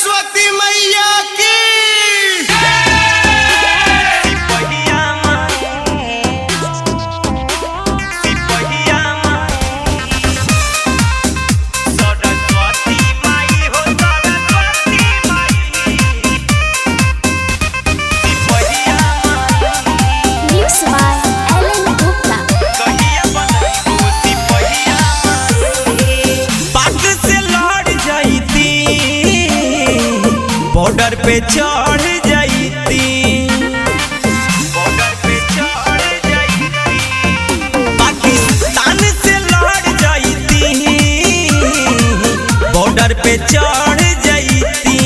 सरस्वती मैया की बॉर्डर पे चढ़ जाती, पाकिस्तान से लड़ जाती, बॉर्डर पे चढ़ जाती।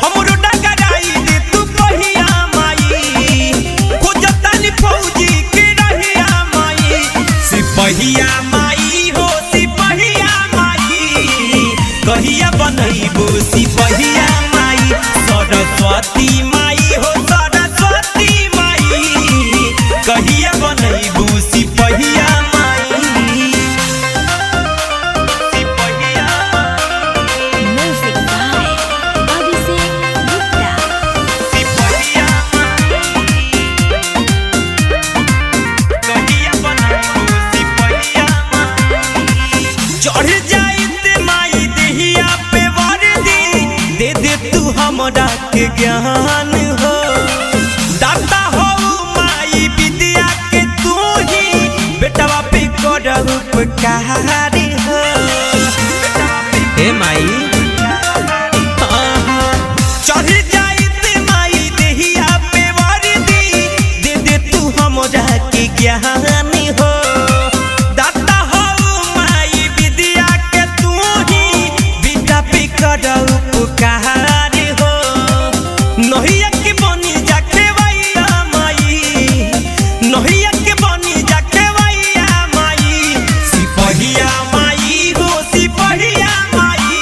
हमरो डगराई दे तू पहिया माई, खोजतानी फौजी के रहिया माई। सिपहिया माई हो सिपहिया माई, कहिया बनैबो सिपहिया माई। सरस्वती माई हो सरस्वती माई, कहिया बनैबो सिपहिया माई। सिपहिया म्यूजिक बाय अभिषेक गुप्ता। सिपहिया कहिया बनैबो सिपहिया माई। चढ़ जाइत माई देहिया पे वर्दी, दे दे तू हमरा के ज्ञान हो। दाता हो माई विद्या के तू ही, बेटवा पे कर उपकार हो। हे माई चढ़ जाइत माई देहिया पे वर्दी, दे दे तू हमरा के ज्ञान हो। दाता हो माई विद्या के तू ही, बेटा पे कर उपकार हो। नहिया के बनी जाके वैया माई, नहिया के बनी जाके वैया माई। सिपहिया माई हो सिपहिया माई,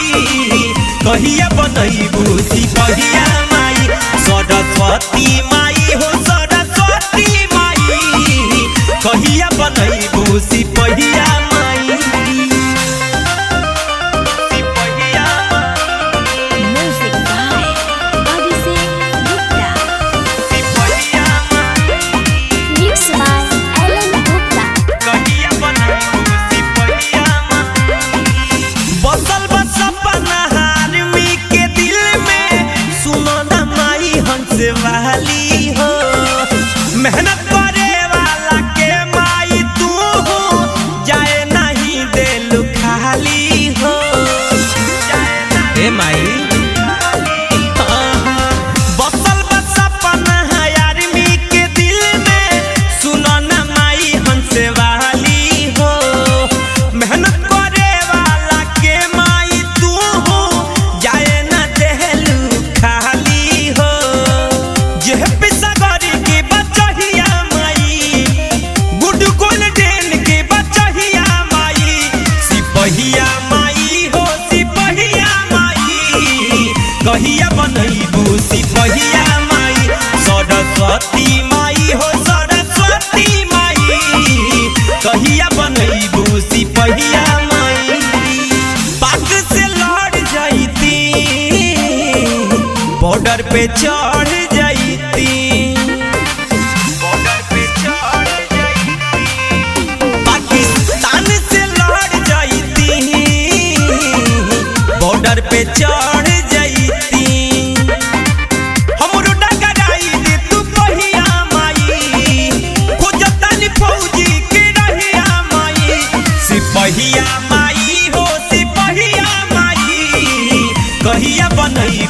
कहिया बनैबो सिपहिया माई। सरस्वती माई हो सरस्वती माई, कहिया बनैबो सिपहिया माई। सिपहिया म्यूजिक बाय अभिषेक गुप्ता। सिपहिया मिक्स बाय एलन गुप्ता। कहिया बनैबो सिपहिया बसल बस अपना आर्मी के दिल में, सुनो ना माई हमसे वाली हो। मेहनत करे वाला के माई तू हो, जाए नहीं देलु खाली हो। हे माई बसल बस अपना आर्मी के दिल में, सुनो ना माई हमसे वाली हो। मेहनत करे वाला के माई तू हो, जाए ना देलु खाली हो। जेह पे सागरी के बचहिया माई, गुड गोल्डन के बचहिया माई। सिपहिया माई हो सिपहिया माई, कहिया बनैबो सिपहिया माई। सरस्वती माई हो सरस्वती माई, कहिया बनैबो सिपहिया माई। पाक से लड़ जाती, बॉर्डर पे चढ़ जाती, बॉर्डर पे चढ़ जाती। पाकिस्तान से लड़ जाती, बॉर्डर पे चढ़ जाती। हमरो डगराई दे तू पहिया माई, खोजतानी फौजी के रहिया माई। सिपहिया माई हो सिपहिया माई, कहिया बनैबो